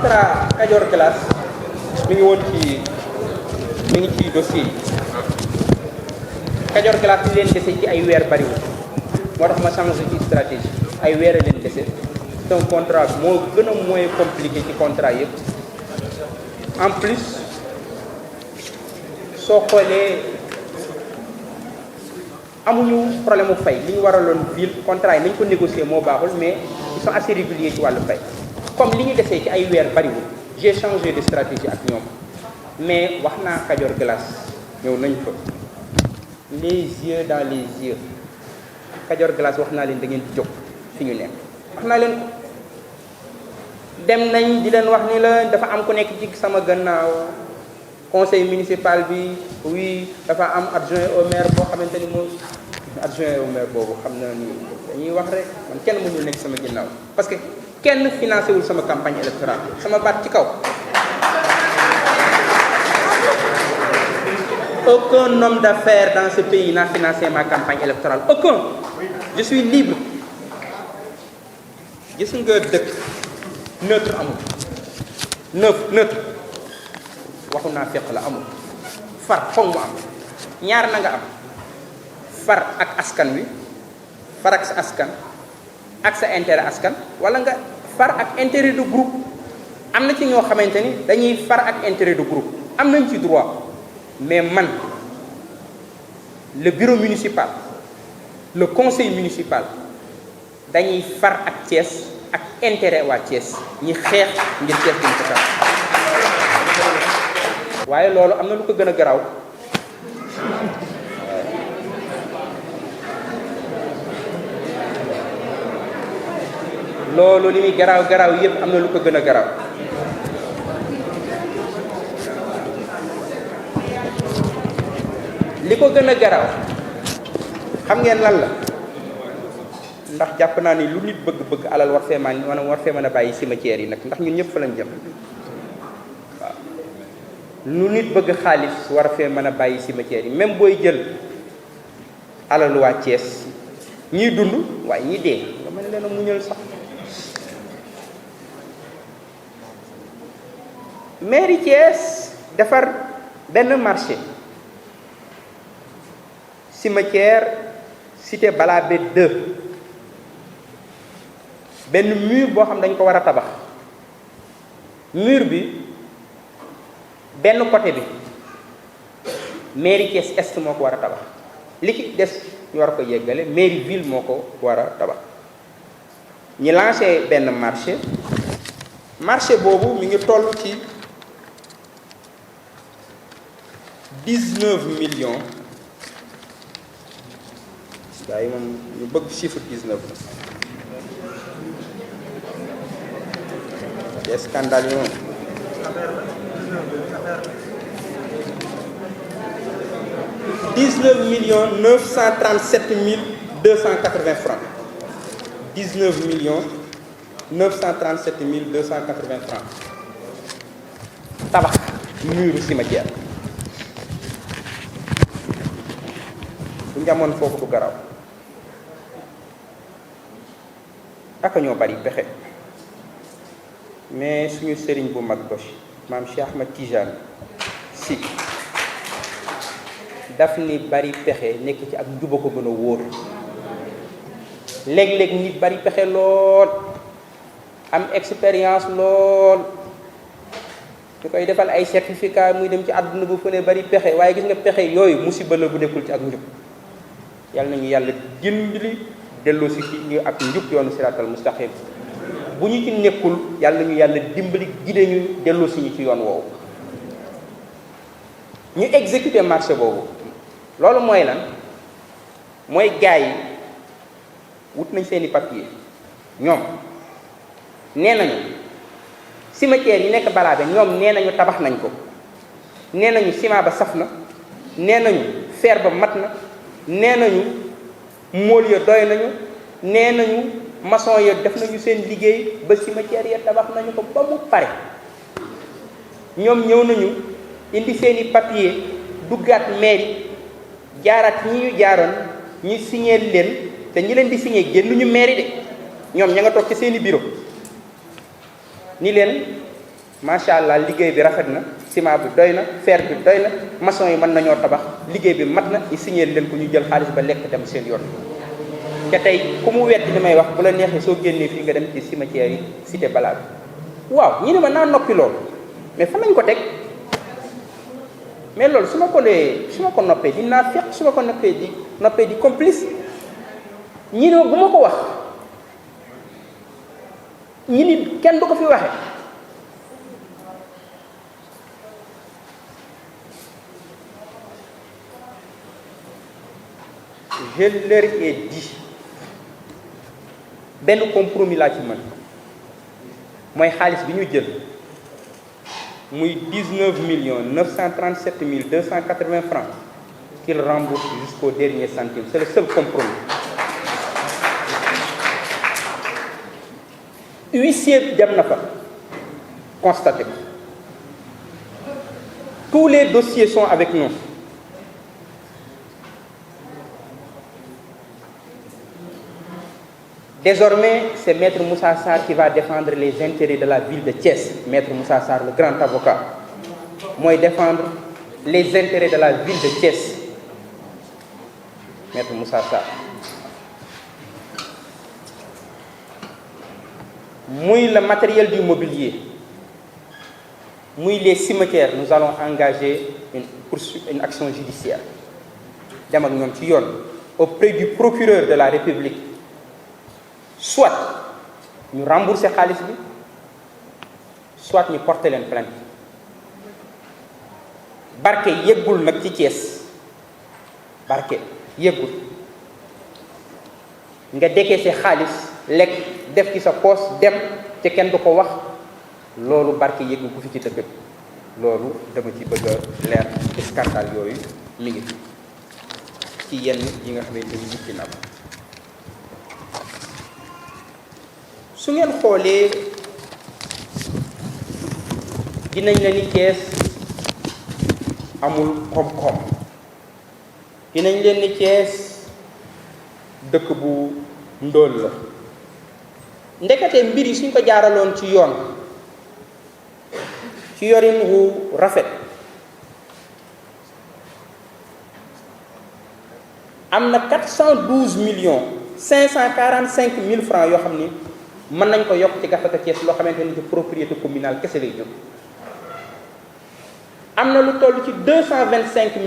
contrat Kajoor Glace mi ngi ci dossier yi Kajoor Glace li leen dese ci ay weer bariwul moo tax ma changé ci stratégie ay weer a leen dese c'est un contrat moo gën a moins compliqué ci contrat yëpp en plus soo xoolee amuñu problème mu fay li ñu waraloon ville contrat yi nañ ko négocier moo baaxul mais ils sont assez réguliers ci wàllu fay comme li ñu desee ci ay weer bariwul j'ai changé de stratégie ak ñoom mais wax naa Kajoor Glace ñëw nañ fa les yeux dans les yeux Kajoor Glace wax naa leen da ngeen di jóg fi ñu nekk wax naa leen ko dem nañ di leen wax ni la dafa am ku nekk ci sama gannaaw conseil municipal bi oui dafa am adjoint au maire boo xamante ni moom adjoint au maire boobu xam na ni dañuy wax rek man kenn mënul nekk sama ginnaaw parce que kenn financé wul sama campagne électorale sama baat ci kaw. Aucun homme d'affaires dans ce pays n'a financé ma campagne électorale aucun. Je suis libre. gis nga dëkk neutre amul neutre waxu naa fekk la amul far foog mu am ñaar na nga am far ak askan wi far ak sa askan ak sa intérêt askan wala nga far ak intérêt de groupe am na ci ñoo xamante ni dañuy far ak intérêt de groupe am nañ ci droit mais man le bureau municipal le conseil municipal dañuy far ak Thiès ak intérêt waa Thiès ñi xeex ngir Thiès duñ ko tax waaye loolu am na lu ko gën a garaaw loolu li muy garaaw yépp am na lu ko gën a garaaw li ko gën a garaaw xam ngeen lan la ndax jàpp naa ni lu nit bëgg alal war fee mën a bàyyi cimetière yi nag ndax ñun ñëpp fa lañ jëm waaw lu nit bëgg xaalis war fee mën a bàyyi cimetière yi même booy jël alalu waa Thiès ñiy dund waaye ñi dee nga mën leen a muñal sax mairie Thiès defar benn marché cimetière cité Balabé 2 benn mur boo xam dañ ko war a tabax mur bi benn côté bi mairie Thiès Est moo ko war a tabax li ci des ñu war ko yeggale mairie ville moo ko war a tabax ñi lancé benn marché boobu mi ngi toll ci 19 millions gars yi moom ñu bëgg chiffre 19 la des scandale yi moom $19 937 280 francs 19 937 280 francs tabax muru cimetière bu njamoon foofu du garaw aka ñoo bari pexe mais suñu sëriñ bu mag ba maam Cheikh Ahmed Tijane si daf ni bari pexe nekk ci ak njuba ko gën a wóor léeg-léeg nit bari pexe lool am expérience lool ñu koy defal ay certificat muy dem ci àdduna bu fu ne bari pexe waaye gis nga pexe yooyu musiba la bu nekkul ci ak njub yàlla nañu yàlla dimbali delloo si ci ñu ak njub yoonu siraatal mustaqim bu ñu ci nekkul yàlla nañu yàlla dimbali gide ñu delloo si ñu ci yoon woowu ñu exécuter marché boobu loolu mooy lan mooy gars yi wut nañ seeni papier ñoom nee nañu cimetière yi nekk Balabé ñoom nee nañu tabax nañ ko nee nañu ciment ba saf na nee nañu fer ba mat na nee nañu mool ya doy nañu nee nañu maçon ya def nañu seen liggéey ba cimetière ya tabax nañu ko ba mu pare ñoom ñëw nañu indi seeni papier duggaat mairie jaaraat ñi ñu jaaroon ñu signé leen te ñi leen di signé génn ñu mairie de ñoom ña nga toog ci seeni bureau ni leen macha allah liggéey bi rafet na, ciment bi doy na, fer bi doy na, maçon yi mën nañoo tabax, liggéey bi mat na, i signé leen ko ñu jël xaalis ba lekk dem seen yoon. te tey ku mu weddi li may wax bu la neexee soo génnee fii nga dem ci cimetière yi cité balaa bi waaw ñu ne ma naa noppi loolu mais fan lañ ko teg mais loolu su ma ko noppee di naa fekk su ma ko noppee di complice ñi ne bu ma ko wax ñi ni kenn du ko fi waxe je leur ai dit benn compromis laa ci mën mooy xaalis bi ñu jël muy 19 937 280 francs qu'il rembourse jusqu'au dernier centime. C'est le seul compromis. Huissier dem na fa constaté ko. Tous les dossiers sont avec nous. Désormais, c'est Maître Moussa Sarr qui va défendre les intérêts de la ville de Thiès. Maître Moussa Sarr, le grand avocat. Moi, défendre les intérêts de la ville de Thiès. Maître Moussa Sarr. Moi, le matériel du mobilier. Moi, les cimetières, nous allons engager une action judiciaire. Auprès du procureur de la République. Soit nous rembourser xaalis bi soit ñu porter leen plainte barke yeggul nag ci Thiès barke yeggul nga décaissé xaalis lekk def ci sa poos dem te kenn du ko wax loolu barke yeggul ku fi ci dëkk bi loolu dama ci bëgg a leer scandale yooyu mi ngi ci yenn yi nga xamante ni nit ki na ko su ngeen xoolee dinañ la ni Thiès amul koom-koom dinañ leen ni Thiès dëkk bu ndóol la ndekete mbir yi suñ ko jaaraloon ci yoon ci yorin wu rafet am na 412 545 000 francs yoo xam ni mën nañ ko yokk ci gafaka Thiès loo xamante ni ci propriété communale kese lay jóg am na lu toll ci 225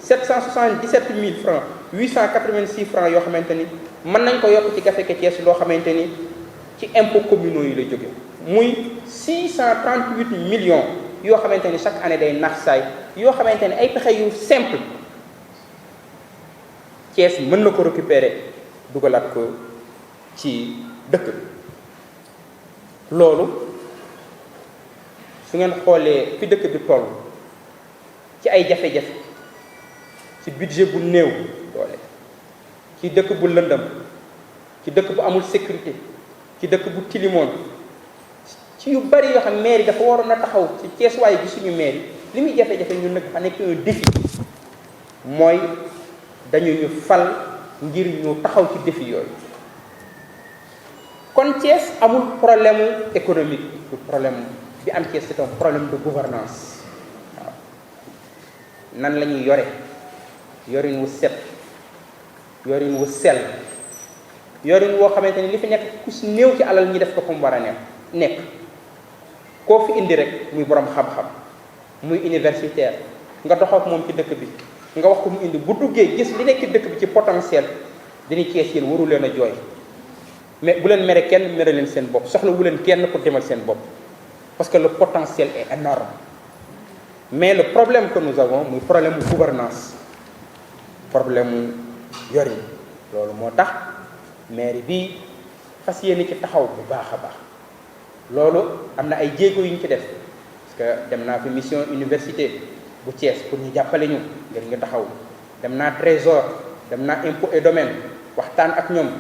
777 000 francs 886 francs yoo xamante ni mën nañ ko yokk ci gafaka Thiès loo xamante ni ci impôts communaux yi lay jóge muy 638 millions yoo xamante ni chaque année day nax saay yoo xamante ni ay pexe yu simple Thiès mën na ko récupérer dugalaat ko ci dëkk loolu su ngeen xoolee fi dëkk bi toll ci ay jafe-jafe ci budget bu néew doole ci dëkk bu lëndëm ci dëkk bu amul sécurité ci dëkk bu tilimoon ci yu bari yoo xam mairie dafa waroon a taxaw ci Thiès waaye gi suñu mairie li muy jafe-jafe ñun nag dafa nekk un défi mooy dañu ñu fal ngir ñu taxaw ci défi yooyu kon Thiès amul problème économique du problème bi am Thiès c'est un problème de gouvernance waaw nan la ñuy yore yorin wu set yorin wu sell yorin woo xamante ni li fi nekk ku si néew ci alal ñi def ko comme war a nekk koo fi indi rek muy borom xam-xam muy universitaire nga dox ak moom ci dëkk bi nga wax ko mu indi bu duggee gis li nekk ci dëkk bi ci potentiel dañuy Thiès yéen waru leen a jooy mais bu leen mere kenn mere leen seen bopp soxla wu leen kenn pour demal seen bopp parce que le potentiel est énorme mais le problème que nous avons muy problème mu gouvernance problème mu yorin loolu moo tax mairie bi fas yéene ci taxaw bu baax a baax loolu am na ay jéego yu ñu ci def parce que dem naa fi mission université bu Thiès pour ñu jàppale ñu ngir nga taxaw dem naa trésor dem naa impôt et domaine waxtaan ak ñoom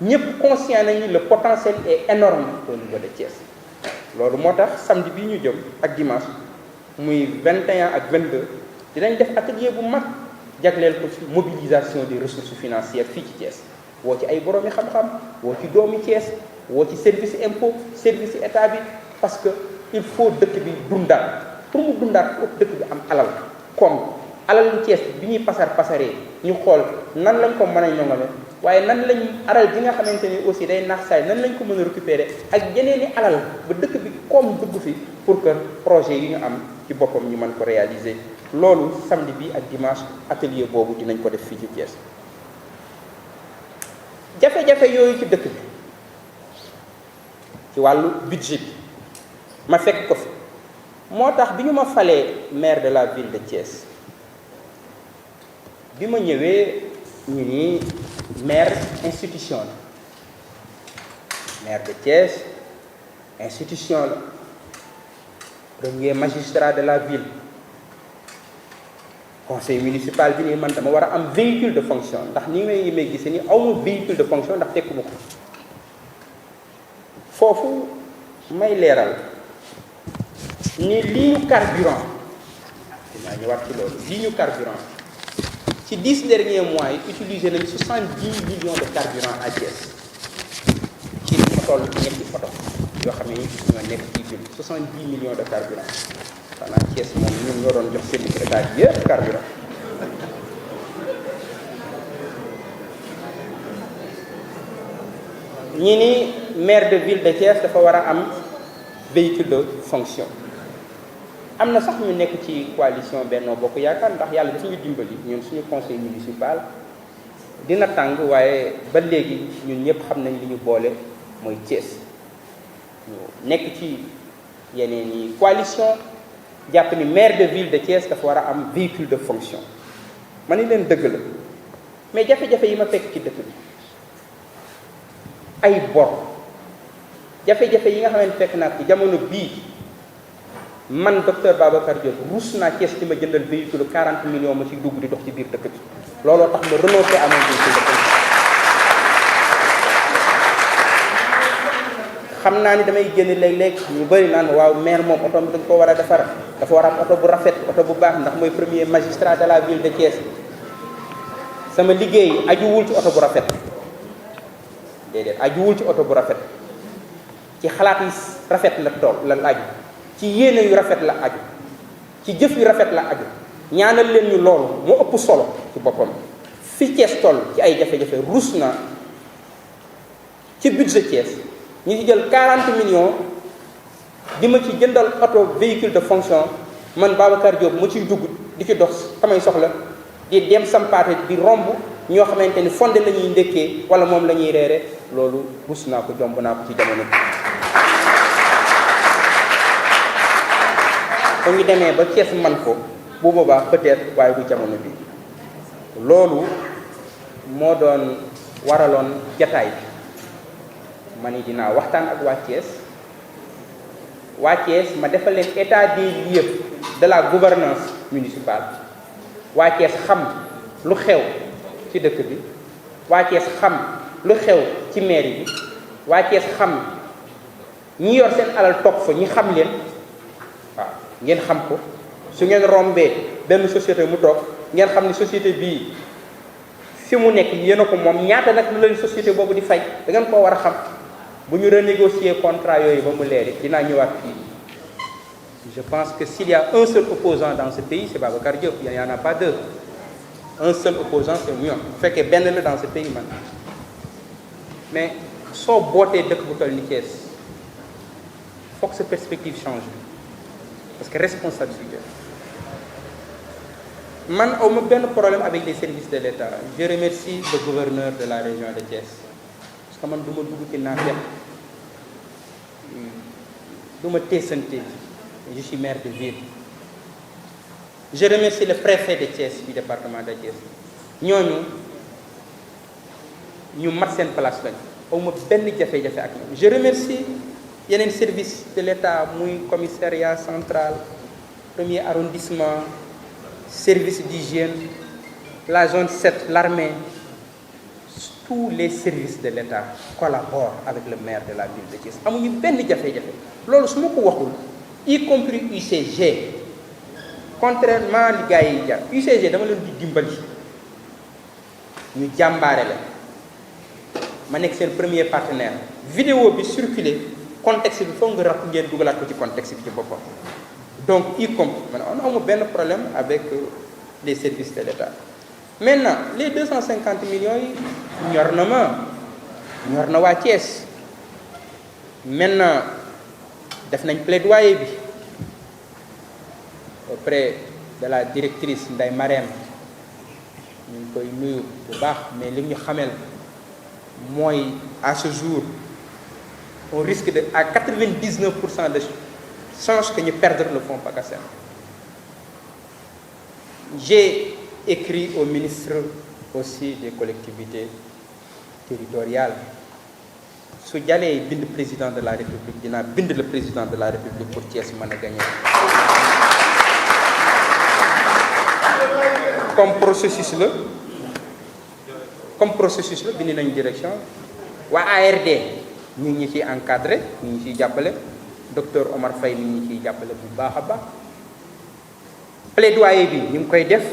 ñëpp conscient nañu le potentiel est énorme au niveau de Thiès loolu moo tax samedi bii ñu jëm ak dimanche muy 21 ak 22 dinañ def atelier bu mag jagleel ko ci mobilisation des ressources financières fii ci Thiès woo ci ay boroomi xam-xam woo ci doomi Thiès woo ci service impôt service état bi parce que il faut dëkk bi dundaat pour mu dundaat foofu dëkk bi am alal comme alal Thiès bi ñuy pasaree ñu xool nan lañ ko mën a ñoŋale waaye nan lañ alal ji nga xamante ni aussi day nax saay nan lañ ko mën a récupérer ak yeneeni alal ba dëkk bi comme dugg fi pour que projet yi ñu am ci boppam ñu mën ko réaliser loolu samedi bi ak dimanche atelier boobu dinañ ko def fii ci Thiès. jafe-jafe yooyu ci dëkk bi ci wàllu budget bi ma fekk ko fi moo tax bi ñu ma falee maire de la ville de Thiès bi ma ñëwee ñu ni maire institution la maire de Thiès institution la premier magistrat de la ville conseil municipal bi nii man dama war a am véhicule de fonction ndax ni may gisee ni awma véhicule de fonction ndax tekkuma ko foofu may leeral ni ligne carburant dinaa ñëwaat ci loolu ligne carburant ci 10 derniers mois yi utilisé nañ 70 millions de carburant à Thiès ci li ma toll ñetti photo yoo xam ne ñoo nekk ci ville 70 millions de carburant xanaa Thiès moom ñun ñoo doon jox service état bi yëpp carburant ñi ni maire de ville de Thiès dafa war a am véhicule de fonction am na sax ñu nekk ci coalition Benno Bokk Yaakaar ndax yàlla dafa ñu dimbali ñun suñu conseil municipal dina tàng waaye ba léegi ñun ñëpp xam nañ li ñu boole mooy Thiès ñu nekk ci yeneen yi coalition jàpp ni maire de ville de Thiès dafa war a am véhicule de fonction ma ni leen dëgg la mais jafe-jafe yi ma fekk ci dëkk bi ay bor jafe-jafe yi nga xam ne fekk naa ci jamono bii man docteur Babacar Diop ruus naa Thiès ci ma jëndal véhicule 40 millions ma ci dugg di dox ci biir dëkk bi looloo tax ma renoncé à mon véhicule de fonction xam naa ni damay génn léeg-léeg ñu bëri naan waaw maire moom oto bi dañ ko war a defar dafa war a am oto bu rafet oto bu baax ndax mooy premier magistrat de la ville de Thiès sama liggéey ajuwul ci oto bu rafet déedéet ajuwul ci oto bu rafet ci xalaat yi rafet la tool la aju ci yéene yu rafet la aju ci jëf yu rafet la aju ñaanal leen ñu loolu moo ëpp solo ci boppam fi Thiès toll ci ay jafe-jafe ruus na ci budget Thiès ñu ci jël 40 millions di ma ci jëndal oto véhicule de fonction man Babacar Diop mu ciy dugg di ci dox samay soxla di dem sampaate di romb ñoo xamante ni fonde la ñuy ndékkee wala moom la ñuy reere loolu rus naa ko jomb naa ko ci jamono bi ko ñu demee ba Thiès man ko bu boobaa peut-être waaye du jamono bi loolu moo doon waraloon jataay bi ma ni dinaa waxtaan ak waa Thiès ma defal leen état des lieux de la gouvernance municipale waa Thiès xam lu xew ci dëkk bi waa Thiès xam lu xew ci mairie bi waa Thiès xam ñi yor seen alal toog fa ñi xam leen waaw ngeen xam ko su ngeen rombee benn société mu toog ngeen xam ni société bii fi mu nekk yéen a ko moom ñaata nag lu leen société boobu di fay da ngeen koo war a xam bu ñu renégocier contrat yooyu ba mu leeri dinaa ñëwaat fii je pense que s'il y a un seul opposant dans ce pays c'est Babacar Diop il y en a pas deux un seul opposant c'est moi bu fekkee benn la dans ce pays man mais soo bootee dëkk bu toll ni Thiès faut que sa perspective change parce que responsabilité man awma benn problème avec les services de l'État je remercie le gouverneur de la région de Thiès parce que man du ma dugg ci naafeq du ma teesante je suis maire de ville je remercie le préfet de Thiès du département de Thiès ñooñu ñu mat seen place lañ awma benn jafe-jafe ak ñoom je remercie yeneen service de l'État muy commissariat central premier arrondissement service d'hygiène la zone 7 l'armée tous les services de l'État collaborent avec le maire de la ville de Thiès amuñu benn jafe-jafe loolu su ma ko waxul y compris UCG contrairement li gars yi jar UCG dama leen di dimbali ñu jàmbaare la ma nekk seen premier partenaire vidéo bi circulé contexte bi foog nga rapp ngeen dugalaat ko ci contexte bi ci boppam. Donc y compris maintenant on a benn problème avec les services de l'État. Maintenant les 250 millions yi ñor na waa Thiès. Maintenant def nañ plaidoyer bi auprès de la directrice Ndeye Marème ñu ngi koy nuyu bu baax, mais li ñu xamel mooy à ce jour on risque de à 99% de chance que ñu perdre le fonds PACASEN. J'ai écrit au ministre aussi des collectivités territoriales. Su jàllee bind président de la République dinaa bind le président de la République pour Thiès mën a gagner. Comme processus la bind nañ direction waa ARD ñu ngi ciy encadré ñu ngi ciy jàppale docteur Omar Faye mi ngi ciy jàppale bu baax a baax. Plaidoyer bi ñu ngi koy def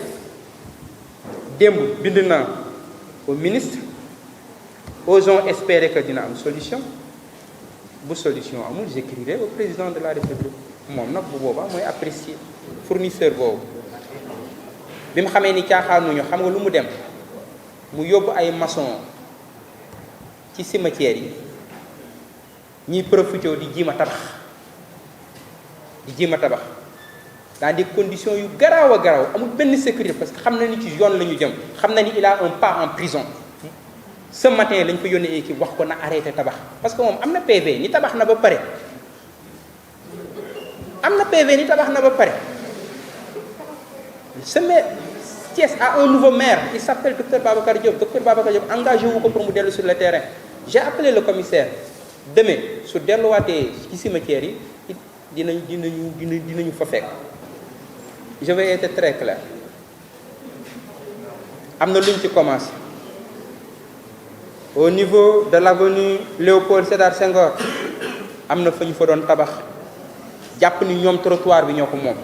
démb bind naa au ministre. Osons espérer que dina am solution bu solution amul j'écrirai au président de la République moom nag bu boobaa mooy apprécier fournisseur boobu bi mu xamee ni caaxaanuñu xam nga lu mu dem mu yóbbu ay maçon ci cimetière yi ñiy profité di jiima tabax dans des conditions yu garaaw a garaaw amul benn sécurité parce que xam na ni ci yoon la ñu jëm xam na ni il a un pas en prison. Ce matin lañ fa yónnee équipe wax ko na arrêté tabax parce que moom am na PV ni tabax na ba pare ce maire Thiès a un nouveau maire il s'appelle docteur Babacar Diop engagé wu ko pour mu dellu sur le terrain. J'ai appelé le commissaire demain su delluwaatee ci cimetière yi dinañu fa fekk. Je vais être très clair am na luñ ci commencé. Au niveau de l'avenue Léopold Sédar Senghor am na fa ñu fa doon tabax jàpp ni ñoom trottoir bi ñoo ko moom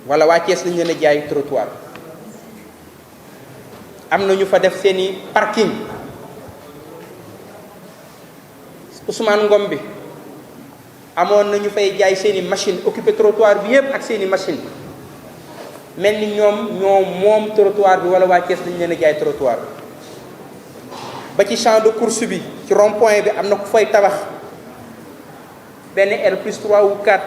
wala waa Thiès lañu leen a jaay trottoir am na ñu fa def seeni parking Ousmane Ngom bi amoon na ñu fay jaay seeni machine occupé trottoir bi yépp ak seeni machine mel ni ñoom moom trottoir bi wala waa Thiès lañu leen a jaay trottoir ba ci champ de course bi ci rond point bi am na ku fay tabax benn R+3 ou 4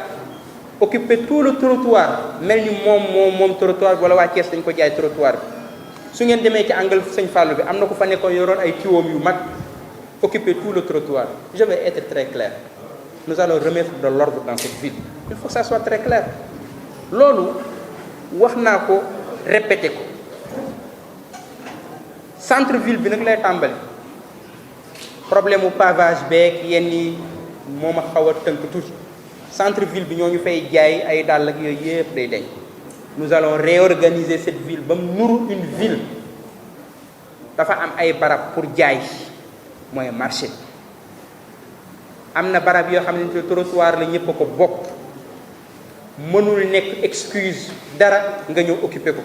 occuper tout le trottoir mel ni moom trottoir bi wala waa Thiès dañ ko jaay trottoir bi su ngeen demee ci angle Sëñ Fallou bi am na ku fa nekkoon yoroon ay tuyaux yu mag occuper tout le trottoir. Je vais être très clair nous allons remettre de l'ordre dans cette ville il faut que ça soit très clair loolu wax naa ko répété ko centre ville bi nag lay tàmbali. Problème mu pavage beeg yenn yi moom a xaw a tënk tuuti centre ville bi ñoo ñu fay jaay ay dàll ak yooyu yëpp day deñ nous allons réorganiser cette ville ba mu nuru une ville dafa am ay barab pour jaay mooy marché am na barab yoo xam ne trottoir la ñëpp a ko bokk mënul nekk excuse dara nga ñëw occuper ko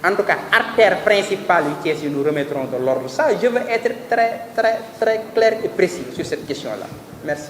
en tout cas artère principale yu Thiès yi nous remettrons de l'ordre. Ça je veux être très clair et précis sur cette question-là. Merci.